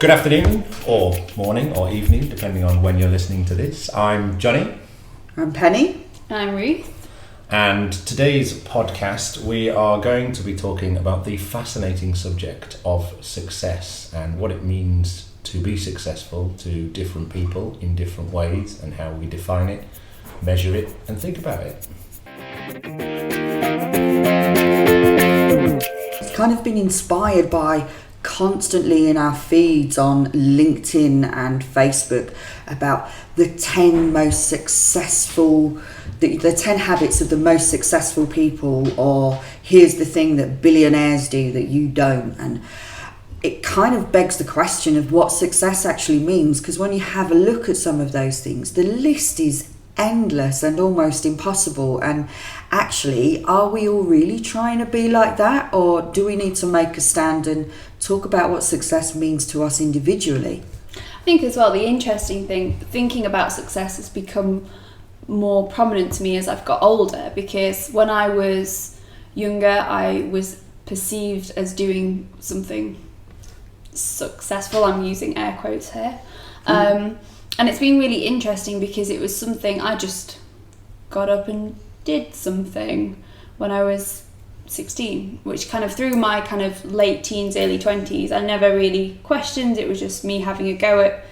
Good afternoon, or morning, or evening, depending on when you're listening to this. I'm Johnny. I'm Penny. I'm Ruth. And today's podcast, we are going to be talking about the fascinating subject of success and what it means to be successful to different people in different ways and how we define it, measure it, and think about it. It's kind of been inspired by constantly in our feeds on LinkedIn and Facebook about the 10 most successful, the 10 habits of the most successful people, or here's the thing that billionaires do that you don't. And it kind of begs the question of what success actually means, because when you have a look at some of those things, the list is endless and almost impossible. And actually, are we all really trying to be like that, or do we need to make a stand and talk about what success means to us individually? I think as well, the interesting thing, thinking about success has become more prominent to me as I've got older, because when I was younger, I was perceived as doing something successful. I'm using air quotes here. And it's been really interesting because it was something I just got up and did something when I was 16, which kind of through my kind of late teens, early 20s, I never really questioned. It was just me having a go at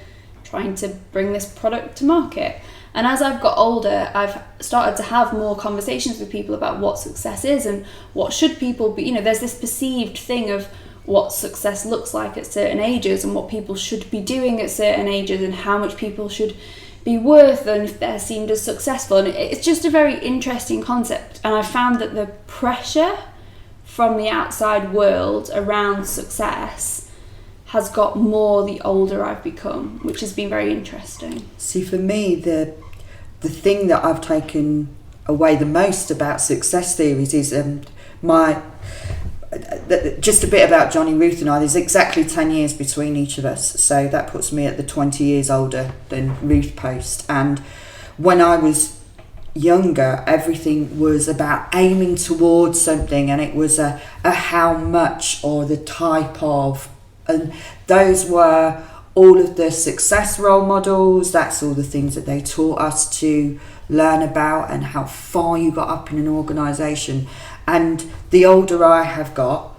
trying to bring this product to market. And as I've got older, I've started to have more conversations with people about what success is and what should people be. You know, there's this perceived thing of what success looks like at certain ages and what people should be doing at certain ages and how much people should be worth and if they're seen as successful. And it's just a very interesting concept. And I found that the pressure from the outside world around success has got more the older I've become, which has been very interesting. See, for me, the thing that I've taken away the most about success theories is just a bit about Johnny, Ruth and I. There's exactly 10 years between each of us, so that puts me at the 20 years older than Ruth post. And when I was younger, everything was about aiming towards something, and it was a how much or the type of, and those were all of the success role models. That's all the things that they taught us to learn about and how far you got up in an organisation. And the older I have got,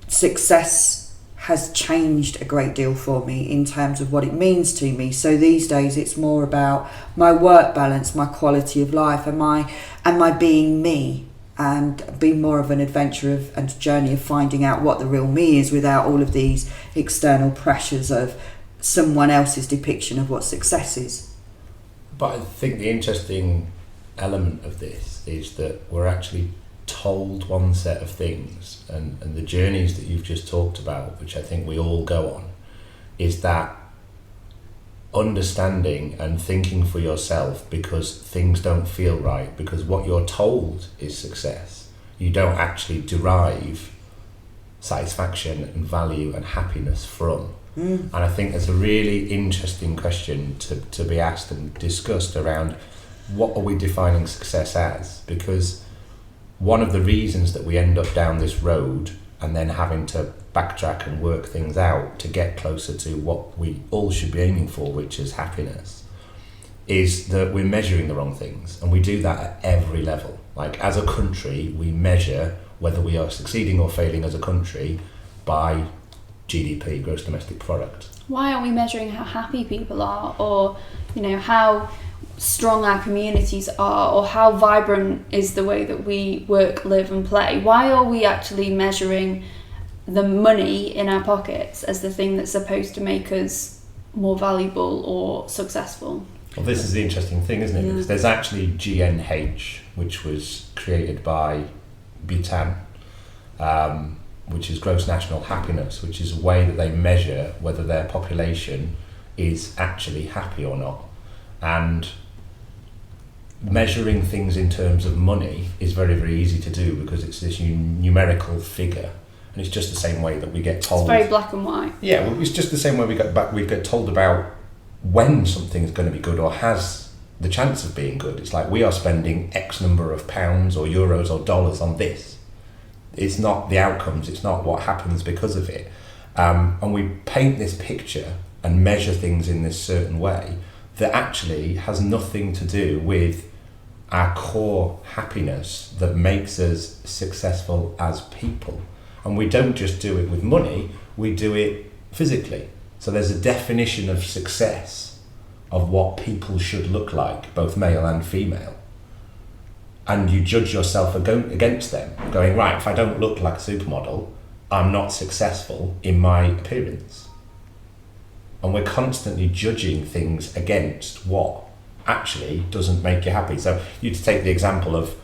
success has changed a great deal for me in terms of what it means to me. So these days it's more about my work balance, my quality of life, and my being me, and being more of an adventure and journey of finding out what the real me is without all of these external pressures of someone else's depiction of what success is. But I think the interesting element of this is that we're actually told one set of things, and the journeys that you've just talked about, which I think we all go on, is that understanding and thinking for yourself because things don't feel right, because what you're told is success. You don't actually derive satisfaction and value and happiness from. And I think there's a really interesting question to be asked and discussed around what are we defining success as, because one of the reasons that we end up down this road and then having to backtrack and work things out to get closer to what we all should be aiming for, which is happiness, is that we're measuring the wrong things. And we do that at every level. Like as a country, we measure whether we are succeeding or failing as a country by GDP, gross domestic product. Why aren't we measuring how happy people are, or, you know, how strong our communities are, or how vibrant is the way that we work, live and play? Why are we actually measuring the money in our pockets as the thing that's supposed to make us more valuable or successful? Well, this is the interesting thing, isn't it? Because there's actually GNH, which was created by Bhutan, which is gross national happiness, which is a way that they measure whether their population is actually happy or not. And measuring things in terms of money is very, very easy to do because it's this numerical figure, and it's just the same way that we get told. It's very black and white. Yeah, well, it's just the same way we get told about when something's going to be good or has the chance of being good. It's like we are spending X number of pounds or euros or dollars on this. It's not the outcomes. It's not what happens because of it. And we paint this picture and measure things in this certain way that actually has nothing to do with our core happiness that makes us successful as people. And we don't just do it with money, we do it physically. So there's a definition of success of what people should look like, both male and female. And you judge yourself against them, going, right, if I don't look like a supermodel, I'm not successful in my appearance. And we're constantly judging things against what actually doesn't make you happy. So you take the example of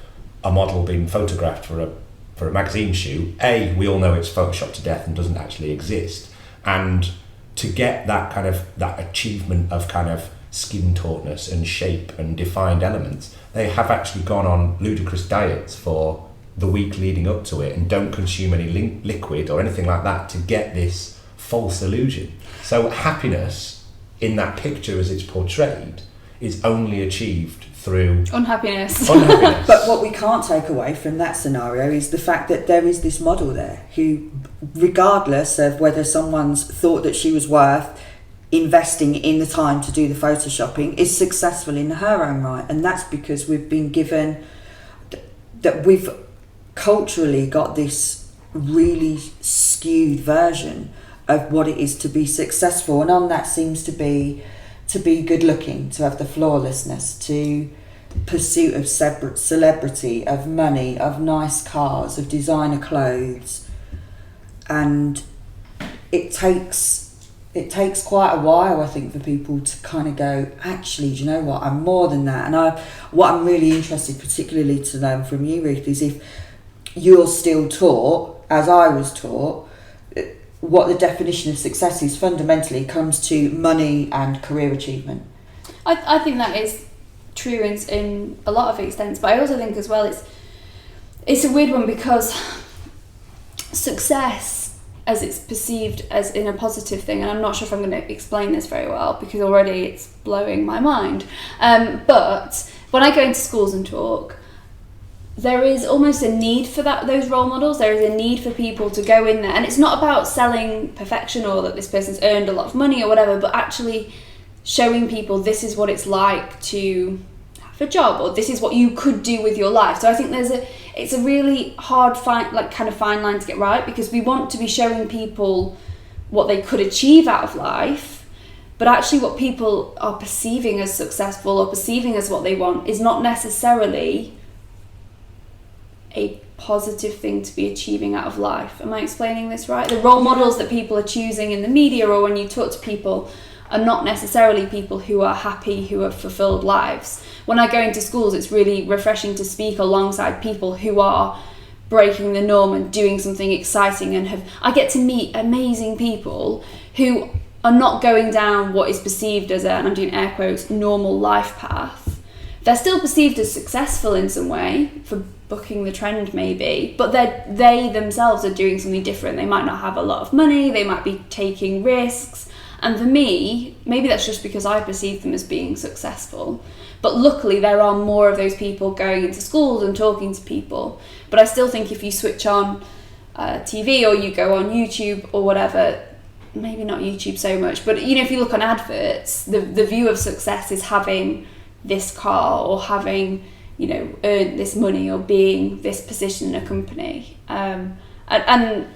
a model being photographed for a magazine shoot. A, we all know it's photoshopped to death and doesn't actually exist. And to get that kind of that achievement of kind of skin tautness and shape and defined elements, they have actually gone on ludicrous diets for the week leading up to it and don't consume any liquid or anything like that to get this false illusion. So happiness in that picture as it's portrayed is only achieved through unhappiness. But what we can't take away from that scenario is the fact that there is this model there who, regardless of whether someone's thought that she was worth investing in the time to do the photoshopping, is successful in her own right. And that's because we've been given that we've culturally got this really skewed version of what it is to be successful, and on that seems to be good looking, to have the flawlessness, to pursuit of celebrity, of money, of nice cars, of designer clothes. And it takes quite a while, I think, for people to kind of go, actually, do you know what, I'm more than that. And what I'm really interested particularly to learn from you, Ruth, is if you're still taught, as I was taught, what the definition of success is fundamentally comes to money and career achievement. I think that is true in a lot of extents, but I also think as well it's a weird one, because success, as it's perceived as in a positive thing, and I'm not sure if I'm going to explain this very well because already it's blowing my mind, but when I go into schools and talk, there is almost a need for those role models. There is a need for people to go in there, and it's not about selling perfection or that this person's earned a lot of money or whatever, but actually showing people this is what it's like to have a job, or this is what you could do with your life. So I think it's a really hard fine line to get right, because we want to be showing people what they could achieve out of life, but actually what people are perceiving as successful or perceiving as what they want is not necessarily a positive thing to be achieving out of life. Am I explaining this right? The role models that people are choosing in the media or when you talk to people are not necessarily people who are happy, who have fulfilled lives. When I go into schools, it's really refreshing to speak alongside people who are breaking the norm and doing something exciting, and I get to meet amazing people who are not going down what is perceived as and I'm doing air quotes, normal life path. They're still perceived as successful in some way, for booking the trend maybe, but they themselves are doing something different. They might not have a lot of money, they might be taking risks, and for me, maybe that's just because I perceive them as being successful, but luckily there are more of those people going into schools and talking to people. But I still think if you switch on TV or you go on YouTube or whatever, maybe not YouTube so much, but if you look on adverts, the view of success is having this car or having earn this money or being this position in a company. And I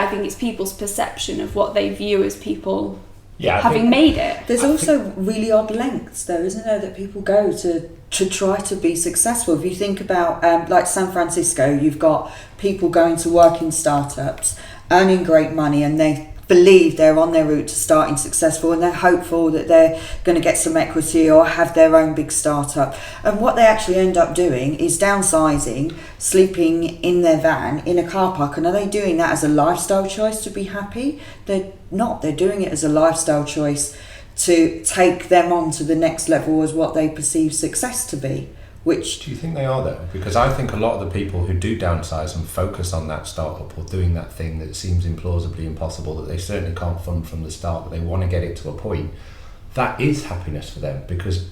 think it's people's perception of what they view as people having made it. There's also really odd lengths though, isn't there, that people go to try to be successful. If you think about like San Francisco, you've got people going to work in startups, earning great money, and they believe they're on their route to starting successful, and they're hopeful that they're going to get some equity or have their own big startup. And what they actually end up doing is downsizing, sleeping in their van in a car park. And are they doing that as a lifestyle choice to be happy? They're not. They're doing it as a lifestyle choice to take them on to the next level as what they perceive success to be. Which do you think they are though? Because I think a lot of the people who do downsize and focus on that startup or doing that thing that seems implausibly impossible, that they certainly can't fund from the start, but they want to get it to a point, that is happiness for them, because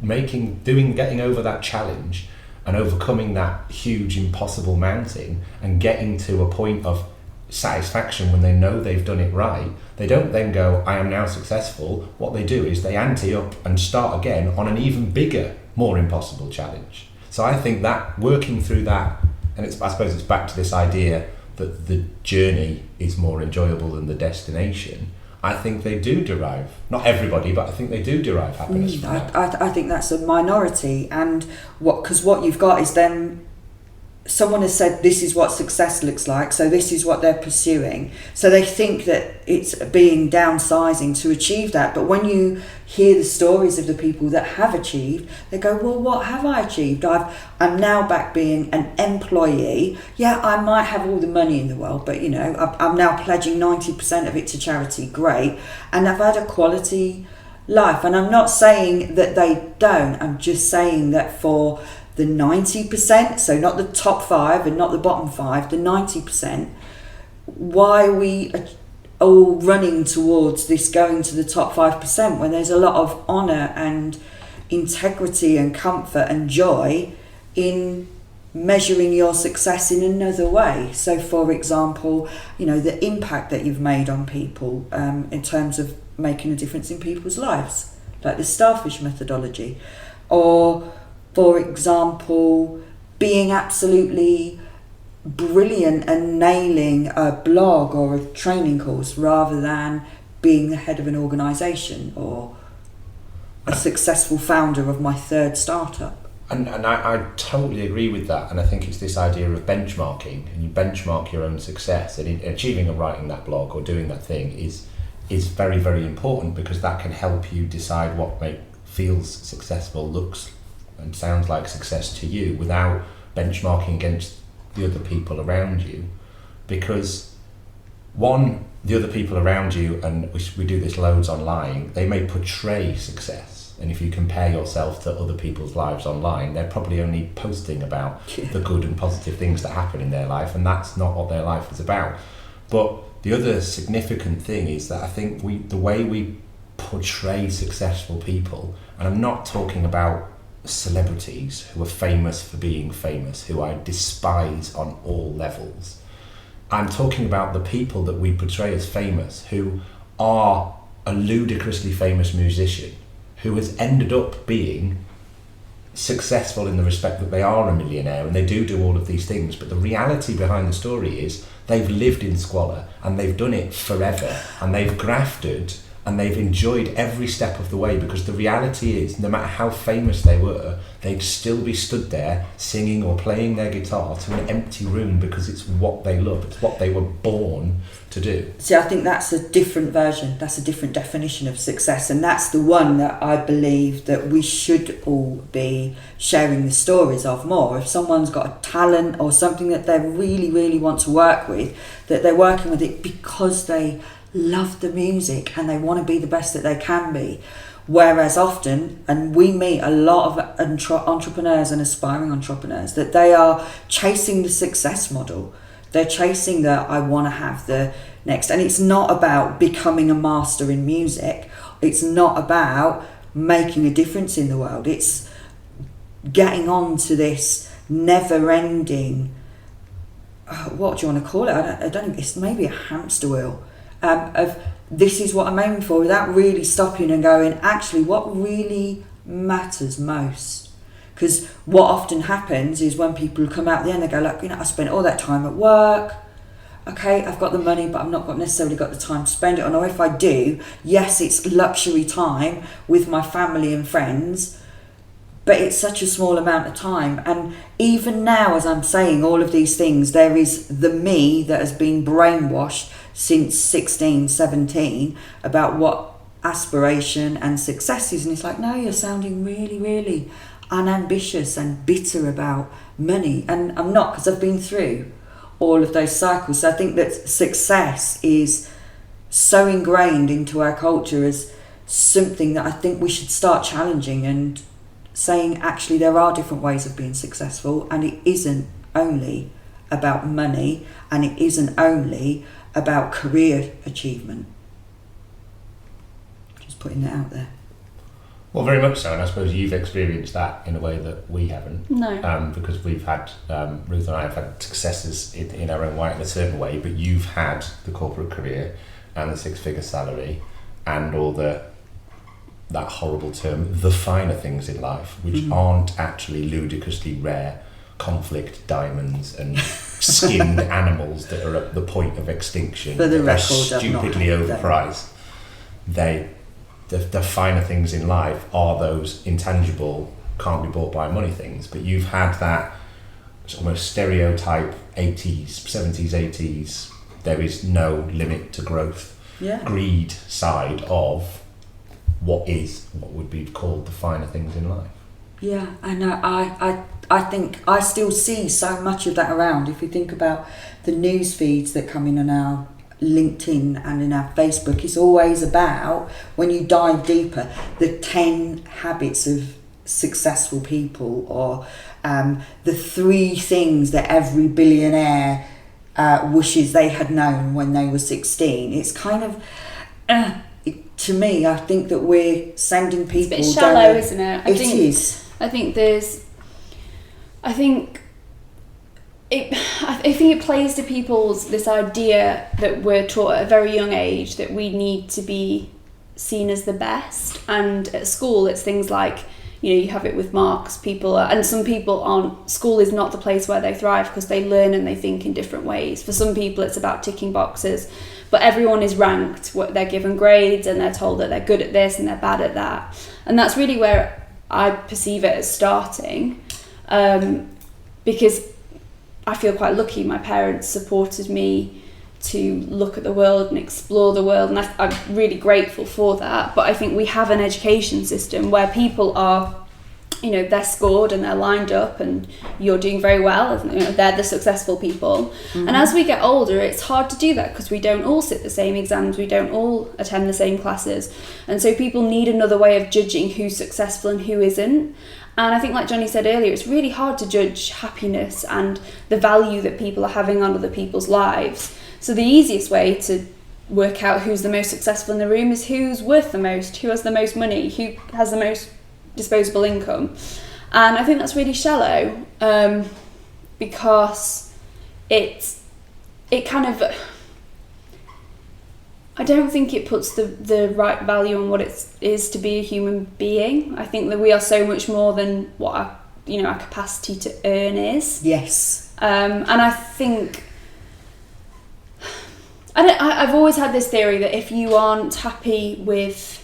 getting over that challenge and overcoming that huge impossible mountain and getting to a point of satisfaction when they know they've done it right. They don't then go, I am now successful. What they do is they ante up and start again on an even bigger, more impossible challenge. So I think that working through that, and I suppose it's back to this idea that the journey is more enjoyable than the destination. I think they do derive, not everybody, but I think they do derive happiness from that. I think that's a minority, and because what you've got is then someone has said this is what success looks like, so this is what they're pursuing. So they think that it's being downsizing to achieve that. But when you hear the stories of the people that have achieved, they go, well, what have I achieved? I'm now back being an employee. Yeah, I might have all the money in the world, but I'm now pledging 90% of it to charity. Great. And I've had a quality life. And I'm not saying that they don't. I'm just saying that for the 90%, so not the top 5 and not the bottom 5, the 90%, why are we all running towards this going to the top 5% when there's a lot of honour and integrity and comfort and joy in measuring your success in another way? So for example, the impact that you've made on people in terms of making a difference in people's lives, like the Starfish methodology, or for example, being absolutely brilliant and nailing a blog or a training course rather than being the head of an organisation or a successful founder of my 3rd startup. And I totally agree with that, and I think it's this idea of benchmarking, and you benchmark your own success, and achieving and writing that blog or doing that thing is very, very important, because that can help you decide what feels successful, looks and sounds like success to you, without benchmarking against the other people around you. Because the other people around you, and we do this loads online, they may portray success, and if you compare yourself to other people's lives online, they're probably only posting about the good and positive things that happen in their life, and that's not what their life is about. But the other significant thing is that I think the way we portray successful people, and I'm not talking about celebrities who are famous for being famous, who I despise on all levels. I'm talking about the people that we portray as famous, who are a ludicrously famous musician who has ended up being successful in the respect that they are a millionaire and they do all of these things, but the reality behind the story is they've lived in squalor and they've done it forever, and they've grafted and they've enjoyed every step of the way, because the reality is, no matter how famous they were, they'd still be stood there singing or playing their guitar to an empty room, because it's what they love, it's what they were born to do. See, I think that's a different version, that's a different definition of success, and that's the one that I believe that we should all be sharing the stories of more. If someone's got a talent or something that they really, really want to work with, that they're working with it because they love the music and they want to be the best that they can be. Whereas often, and we meet a lot of entrepreneurs and aspiring entrepreneurs, that they are chasing the success model. They're chasing I want to have the next. And it's not about becoming a master in music. It's not about making a difference in the world. It's getting on to this never-ending, what do you want to call it? I don't. It's maybe a hamster wheel. Of this is what I'm aiming for, without really stopping and going, actually, what really matters most? Because what often happens is when people come out the end, they go, look, I spent all that time at work. Okay, I've got the money, but I've not necessarily got the time to spend it on. Or if I do, yes, it's luxury time with my family and friends, but it's such a small amount of time. And even now, as I'm saying all of these things, there is the me that has been brainwashed since 16, 17 about what aspiration and success is. And it's like, no, you're sounding really, really unambitious and bitter about money. And I'm not, because I've been through all of those cycles. So I think that success is so ingrained into our culture as something that I think we should start challenging and saying, actually, there are different ways of being successful, and it isn't only about money, and it isn't only about career achievement. Just putting that out there. Well, very much so, and I suppose you've experienced that in a way that we haven't. No. Because we've had, Ruth and I have had successes in our own right in a certain way, but you've had the corporate career and the six-figure salary and all that horrible term, the finer things in life, which aren't actually ludicrously rare conflict diamonds and skinned animals that are at the point of extinction. For the that record, are stupidly overpriced. The finer things in life are those intangible, can't be bought by money things. But you've had that almost stereotype 80s, 70s, 80s, there is no limit to growth, greed side of what would be called the finer things in life. Yeah, and I think I still see so much of that around. If you think about the news feeds that come in on our LinkedIn and in our Facebook, it's always about, when you dive deeper, the 10 habits of successful people, or the 3 things that every billionaire wishes they had known when they were 16. It's kind of, to me, I think that we're sending people. It's a bit shallow, isn't it? It is. I think it plays to people's this idea that we're taught at a very young age that we need to be seen as the best, and at school it's things like, you have it with marks. And some people aren't. School is not the place where they thrive because they learn and they think in different ways. For some people it's about ticking boxes, but everyone is ranked. They're given grades and they're told that they're good at this and they're bad at that, and that's really where I perceive it as starting, because I feel quite lucky. My parents supported me to look at the world and explore the world, and I'm really grateful for that. But I think we have an education system where people are, they're scored and they're lined up and you're doing very well, they're the successful people. And as we get older, it's hard to do that because we don't all sit the same exams, we don't all attend the same classes, and so people need another way of judging who's successful and who isn't. And I think, like Johnny said earlier, it's really hard to judge happiness and the value that people are having on other people's lives. So the easiest way to work out who's the most successful in the room is who's worth the most, who has the most money, who has the most disposable income. And I think that's really shallow, because it kind of, I don't think it puts the right value on what it is to be a human being. I think that we are so much more than what our capacity to earn is. Yes. And I think I've always had this theory that if you aren't happy with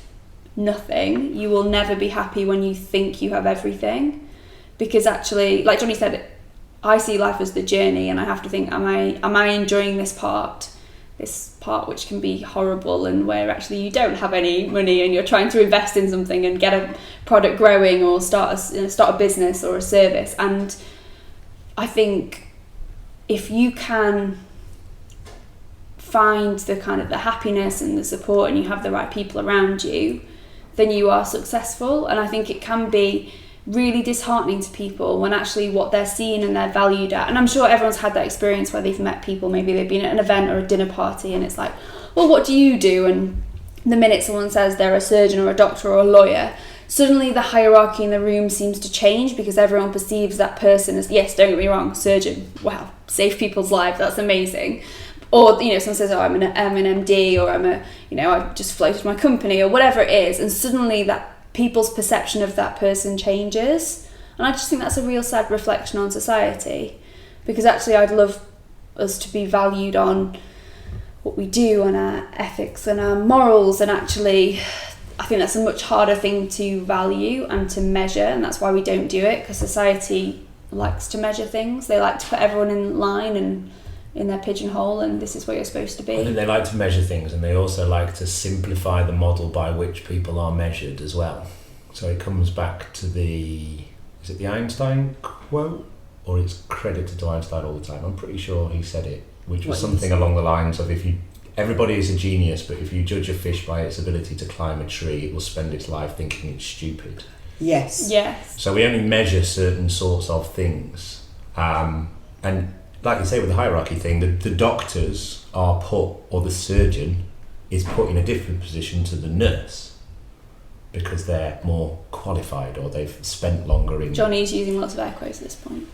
nothing, you will never be happy when you think you have everything. Because actually, like Johnny said, I see life as the journey, and I have to think, am I enjoying this part which can be horrible, and where actually you don't have any money and you're trying to invest in something and get a product growing or start a business or a service. And I think if you can find the kind of the happiness and the support and you have the right people around you, then you are successful. And I think it can be really disheartening to people when actually what they're seen and they're valued at, and I'm sure everyone's had that experience where they've met people, maybe they've been at an event or a dinner party, and it's like, well, what do you do? And the minute someone says they're a surgeon or a doctor or a lawyer, suddenly the hierarchy in the room seems to change, because everyone perceives that person as, yes, don't get me wrong, surgeon, wow, save people's lives, that's amazing. Or, someone says, oh, I'm an MD, or I just floated my company, or whatever it is, and suddenly that people's perception of that person changes. And I just think that's a real sad reflection on society, because actually I'd love us to be valued on what we do, on our ethics and our morals, and actually I think that's a much harder thing to value and to measure, and that's why we don't do it, because society likes to measure things. They like to put everyone in line and in their pigeonhole, and this is where you're supposed to be. I think they like to measure things, and they also like to simplify the model by which people are measured as well. So it comes back to is it the Einstein quote, or it's credited to Einstein all the time? I'm pretty sure he said it, which was something along the lines of, everybody is a genius, but if you judge a fish by its ability to climb a tree, it will spend its life thinking it's stupid. Yes. Yes. So we only measure certain sorts of things, and like you say with the hierarchy thing, the doctors are put, or the surgeon is put in a different position to the nurse. because they're more qualified or they've spent longer in... Johnny's using lots of air quotes at this point.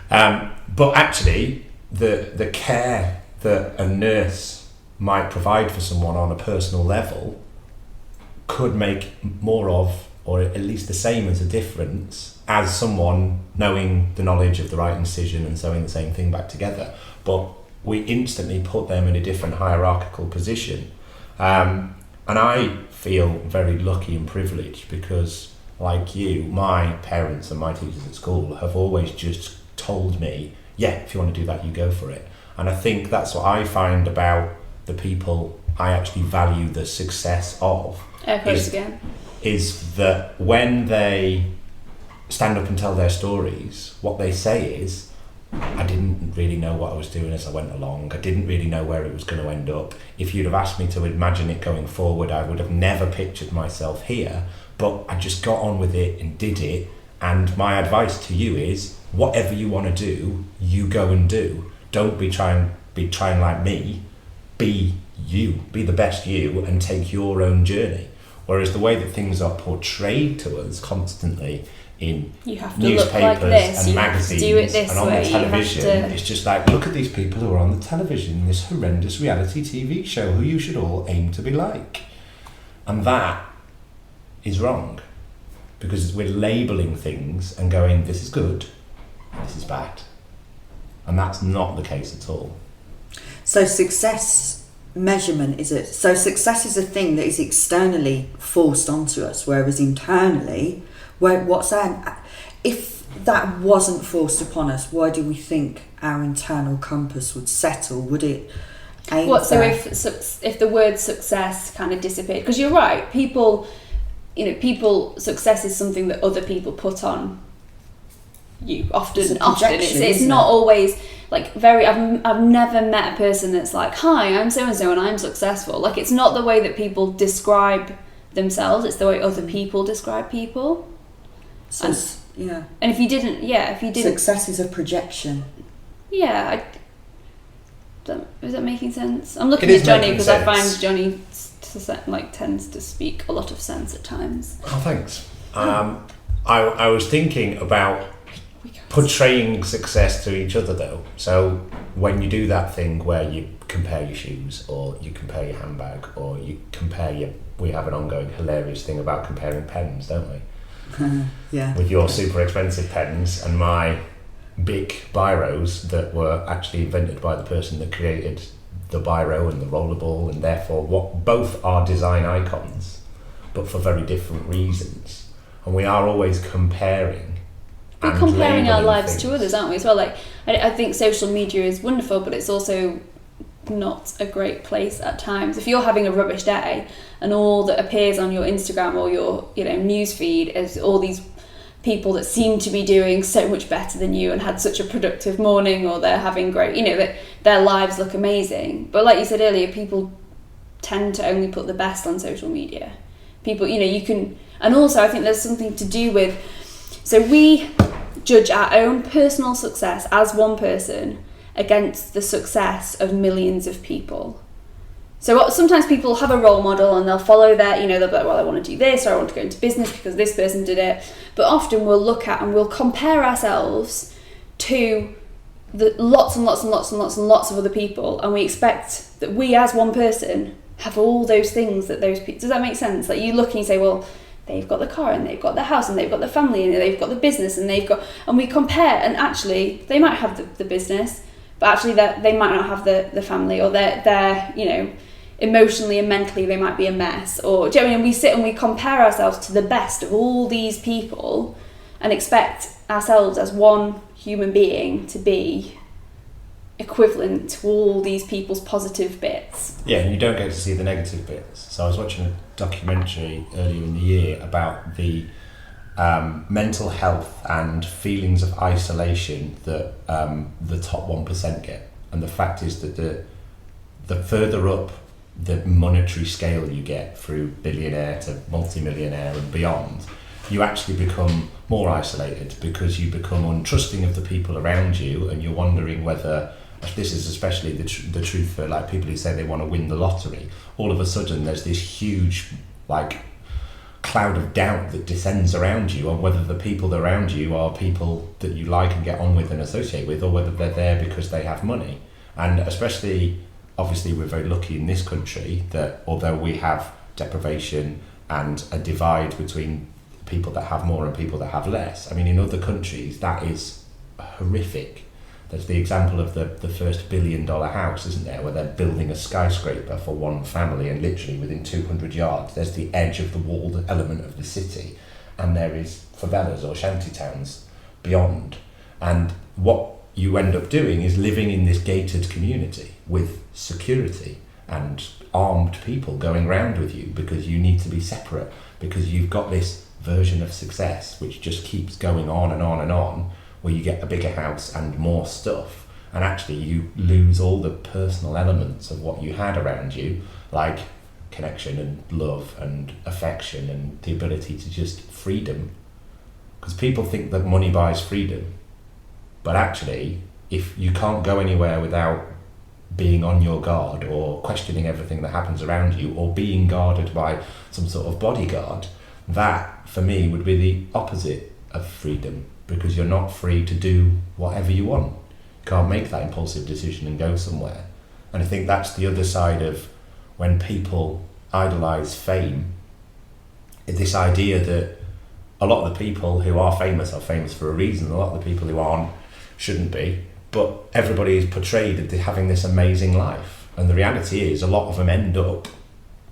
But actually, the care that a nurse might provide for someone on a personal level could make more of, or at least the same as a difference, as someone knowing the knowledge of the right incision and sewing the same thing back together. But we instantly put them in a different hierarchical position. And I feel very lucky and privileged because, like you, my parents and my teachers at school have always just told me, yeah, if you want to do that, you go for it. And I think that's what I find about the people I actually value the success of. Is that when they stand up and tell their stories, what they say is, I didn't really know what I was doing as I went along. I didn't really know where it was going to end up. If you'd have asked me to imagine it going forward, I would have never pictured myself here, but I just got on with it and did it. And my advice to you is, whatever you want to do, you go and do. Don't be trying like me. Be you. Be the best you and take your own journey. Whereas the way that things are portrayed to us constantly in newspapers like this, and magazines and on the television, it's just like, look at these people who are on the television in this horrendous reality TV show who you should all aim to be like. And that is wrong, because we're labelling things and going, this is good, this is bad. And that's not the case at all. So success measurement success is a thing that is externally forced onto us, whereas internally, if that wasn't forced upon us, why do we think our internal compass would settle? Would it aim if the word success kind of disappeared? Because you're right, people success is something that other people put on you often. It's not always like I've never met a person that's like, hi, I'm so and so and I'm successful. Like, it's not the way that people describe themselves, it's the way other people describe people. So, and if you didn't success is a projection. Is that making sense? I'm looking at Johnny because I find Johnny tends to speak a lot of sense at times. Oh, thanks. I was thinking about portraying success to each other though. So when you do that thing where you compare your shoes, or you compare your handbag, or you compare we have an ongoing hilarious thing about comparing pens, don't we? Yeah. With your super expensive pens and my big biros that were actually invented by the person that created the biro and the rollerball, and therefore both are design icons, but for very different reasons. And we are always comparing. We're comparing our lives things to others, aren't we? As well, like I think social media is wonderful, but it's also not a great place at times. If you're having a rubbish day and all that appears on your Instagram or your news feed is all these people that seem to be doing so much better than you and had such a productive morning, or they're having great, that their lives look amazing. But like you said earlier, people tend to only put the best on social media. People, you can, and also I think there's something to do with, so we judge our own personal success as one person against the success of millions of people. So sometimes people have a role model and they'll follow that, they'll be like, well, I want to do this, or I want to go into business because this person did it. But often we'll look at and we'll compare ourselves to the lots and lots and lots and lots and lots of other people, and we expect that we as one person have all those things that those people... Does that make sense? Like, you look and you say, well, they've got the car and they've got the house and they've got the family and they've got the business and and we compare, and actually they might have the business, but actually they might not have the family, or they're emotionally and mentally they might be a mess. Or do you know what I mean? We sit and we compare ourselves to the best of all these people and expect ourselves as one human being to be equivalent to all these people's positive bits. Yeah, and you don't get to see the negative bits. So I was watching a documentary earlier in the year about the mental health and feelings of isolation that the top 1% get. And the fact is that the further up the monetary scale you get through billionaire to multi-millionaire and beyond, you actually become more isolated, because you become untrusting of the people around you, and you're wondering whether, this is especially the truth for like people who say they want to win the lottery, all of a sudden there's this huge like cloud of doubt that descends around you on whether the people around you are people that you like and get on with and associate with, or whether they're there because they have money. And especially, obviously, we're very lucky in this country that although we have deprivation and a divide between people that have more and people that have less, I mean, in other countries that is horrific. There's the example of the first $1 billion house, isn't there, where they're building a skyscraper for one family, and literally within 200 yards there's the edge of the walled element of the city, and there is favelas or shanty towns beyond. And what you end up doing is living in this gated community with security and armed people going round with you because you need to be separate, because you've got this version of success which just keeps going on and on and on, where you get a bigger house and more stuff, and actually you lose all the personal elements of what you had around you, like connection and love and affection and the ability to just freedom. Because people think that money buys freedom, but actually if you can't go anywhere without being on your guard or questioning everything that happens around you or being guarded by some sort of bodyguard, that for me would be the opposite of freedom, because you're not free to do whatever you want. You can't make that impulsive decision and go somewhere. And I think that's the other side of when people idolise fame, this idea that a lot of the people who are famous for a reason, a lot of the people who aren't shouldn't be, but everybody is portrayed as having this amazing life. And the reality is a lot of them end up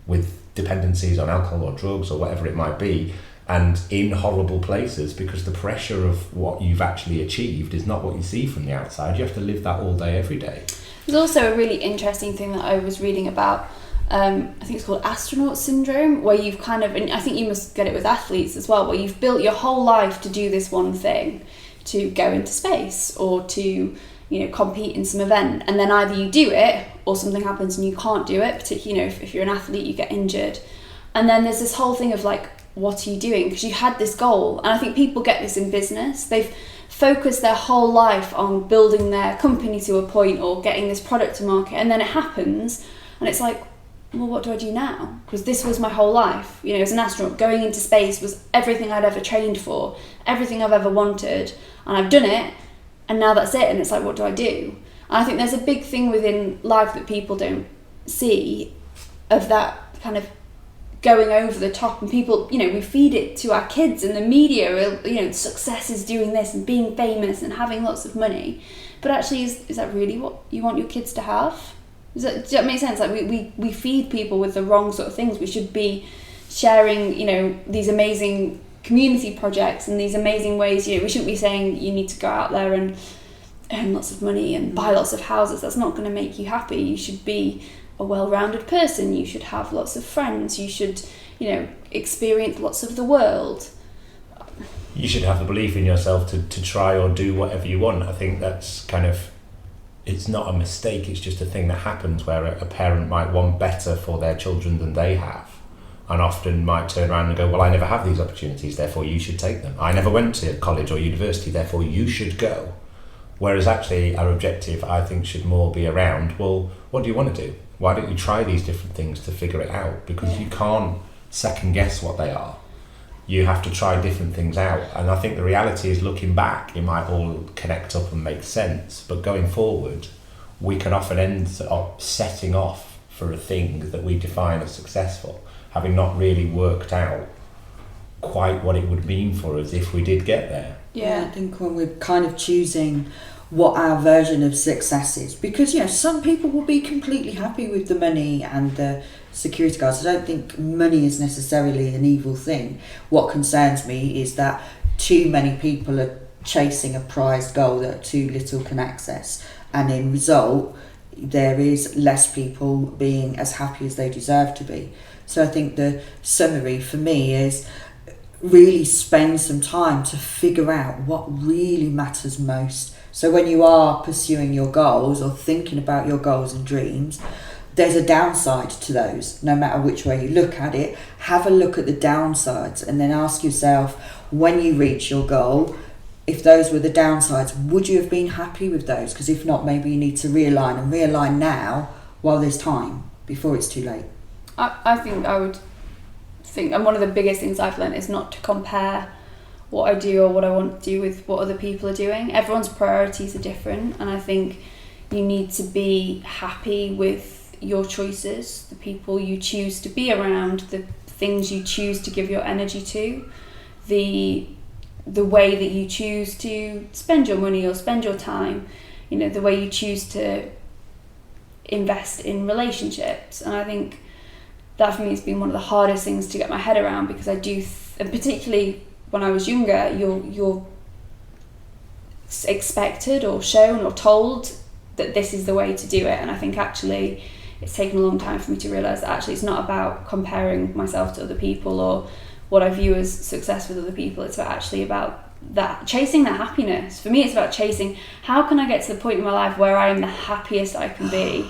with dependencies on alcohol or drugs or whatever it might be, and in horrible places, because the pressure of what you've actually achieved is not what you see from the outside. You have to live that all day, every day. There's also a really interesting thing that I was reading about, I think it's called astronaut syndrome, where you've kind of, and I think you must get it with athletes as well, where you've built your whole life to do this one thing, to go into space or to, compete in some event, and then either you do it or something happens and you can't do it, particularly, if you're an athlete, you get injured. And then there's this whole thing of like, what are you doing? Because you had this goal, and I think people get this in business. They've focused their whole life on building their company to a point or getting this product to market, and then it happens and it's like, well, what do I do now? Because this was my whole life. As an astronaut, going into space was everything I'd ever trained for, everything I've ever wanted, and I've done it, and now that's it. And it's like, what do I do? And I think there's a big thing within life that people don't see, of that kind of going over the top, and people, we feed it to our kids and the media, success is doing this and being famous and having lots of money. But actually, is that really what you want your kids to have? Does that make sense? Like we feed people with the wrong sort of things. We should be sharing, these amazing community projects and these amazing ways. We shouldn't be saying you need to go out there and earn lots of money and buy lots of houses. That's not going to make you happy. You should be a well-rounded person. You should have lots of friends. You should, experience lots of the world. You should have the belief in yourself to try or do whatever you want. I think that's kind of, it's not a mistake, it's just a thing that happens where a parent might want better for their children than they have, and often might turn around and go, well, I never have these opportunities, therefore you should take them. I never went to college or university, therefore you should go. Whereas actually our objective, I think, should more be around, well, what do you want to do? Why don't you try these different things to figure it out? Because you can't second guess what they are. You have to try different things out. And I think the reality is, looking back, it might all connect up and make sense. But going forward, we can often end up setting off for a thing that we define as successful, having not really worked out quite what it would mean for us if we did get there. Yeah, I think when we're kind of choosing what our version of success is, because some people will be completely happy with the money and the security guards. I don't think money is necessarily an evil thing. What concerns me is that too many people are chasing a prized goal that too little can access, and in result there is less people being as happy as they deserve to be. So I think the summary for me is really spend some time to figure out what really matters most. So when you are pursuing your goals or thinking about your goals and dreams, there's a downside to those. No matter which way you look at it, have a look at the downsides and then ask yourself, when you reach your goal, if those were the downsides, would you have been happy with those? Because if not, maybe you need to realign now while there's time, before it's too late. I think I would think, and one of the biggest things I've learned is not to compare what I do or what I want to do with what other people are doing. Everyone's priorities are different, and I think you need to be happy with your choices, the people you choose to be around, the things you choose to give your energy to, the way that you choose to spend your money or spend your time, you know, the way you choose to invest in relationships. And I think that for me has been one of the hardest things to get my head around, because I do, and particularly when I was younger, you're expected or shown or told that this is the way to do it. And I think actually it's taken a long time for me to realise that actually it's not about comparing myself to other people or what I view as success with other people. It's actually about that, chasing that happiness. For me, it's about chasing, how can I get to the point in my life where I am the happiest I can be?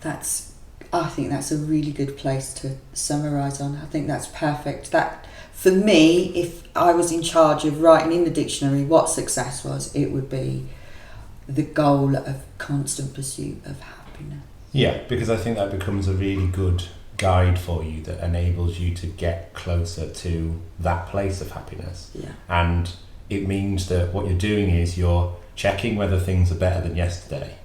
I think that's a really good place to summarise on. I think that's perfect. That, for me, if I was in charge of writing in the dictionary what success was, it would be the goal of constant pursuit of happiness. Yeah, because I think that becomes a really good guide for you that enables you to get closer to that place of happiness. Yeah. And it means that what you're doing is you're checking whether things are better than yesterday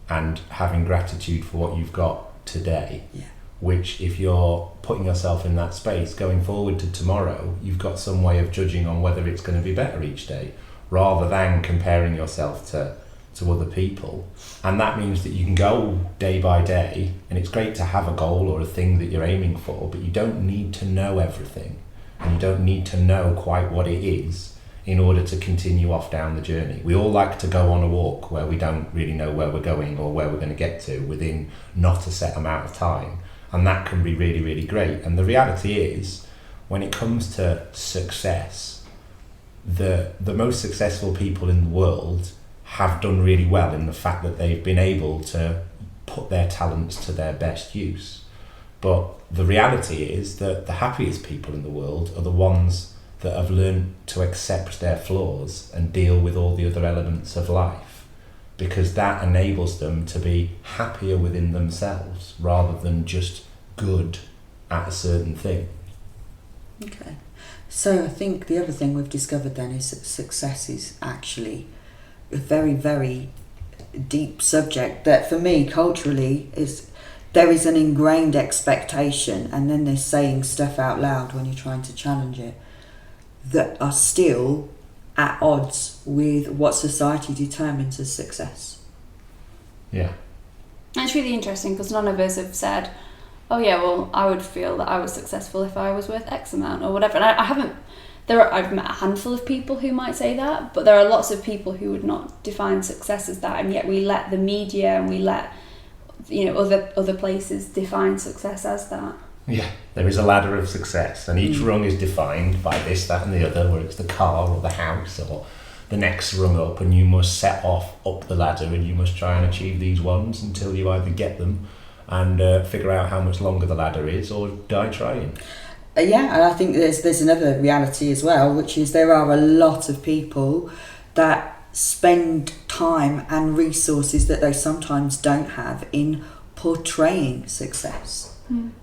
and having gratitude for what you've got today. Yeah. Which, if you're putting yourself in that space going forward to tomorrow, you've got some way of judging on whether it's going to be better each day, rather than comparing yourself to other people. And that means that you can go day by day, and it's great to have a goal or a thing that you're aiming for, but you don't need to know everything, and you don't need to know quite what it is in order to continue off down the journey. We all like to go on a walk where we don't really know where we're going or where we're going to get to within not a set amount of time, and that can be really, really great. And the reality is, when it comes to success, the most successful people in the world have done really well in the fact that they've been able to put their talents to their best use. But the reality is that the happiest people in the world are the ones that have learned to accept their flaws and deal with all the other elements of life, because that enables them to be happier within themselves rather than just good at a certain thing. Okay. So I think the other thing we've discovered then is that success is actually a very, very deep subject that for me culturally is, there is an ingrained expectation, and then there's saying stuff out loud when you're trying to challenge it, that are still at odds with what society determines as success. Yeah. It's really interesting because none of us have said, oh yeah, well, I would feel that I was successful if I was worth X amount or whatever. And I haven't, I've met a handful of people who might say that, but there are lots of people who would not define success as that, and yet we let the media and we let, you know, other places define success as that. Yeah, there is a ladder of success, and each rung is defined by this, that and the other, whether it's the car or the house or the next rung up, and you must set off up the ladder and you must try and achieve these ones until you either get them and figure out how much longer the ladder is or die trying. Yeah, and I think there's another reality as well, which is there are a lot of people that spend time and resources that they sometimes don't have in portraying success.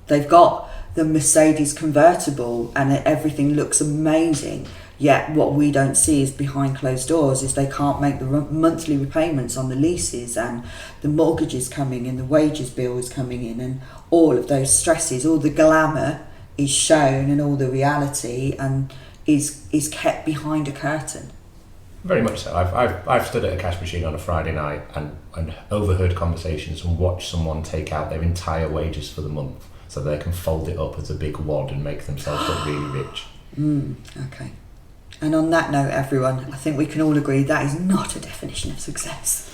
They've got the Mercedes convertible and everything looks amazing, yet what we don't see is behind closed doors is they can't make the monthly repayments on the leases, and the mortgage is coming and the wages bill is coming in, and all of those stresses, all the glamour is shown and all the reality and is kept behind a curtain. Very much so. I've stood at a cash machine on a Friday night and overheard conversations and watched someone take out their entire wages for the month so they can fold it up as a big wad and make themselves look really rich. Okay. And on that note, everyone, I think we can all agree that is not a definition of success.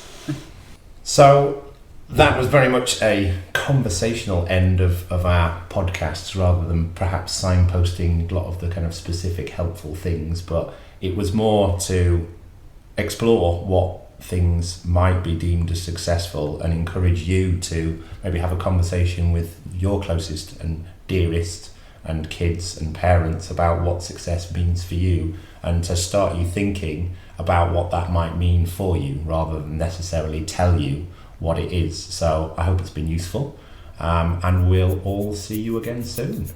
So that was very much a conversational end of our podcasts rather than perhaps signposting a lot of the kind of specific helpful things, but it was more to explore what things might be deemed as successful and encourage you to maybe have a conversation with your closest and dearest and kids and parents about what success means for you, and to start you thinking about what that might mean for you rather than necessarily tell you what it is. So I hope it's been useful, and we'll all see you again soon.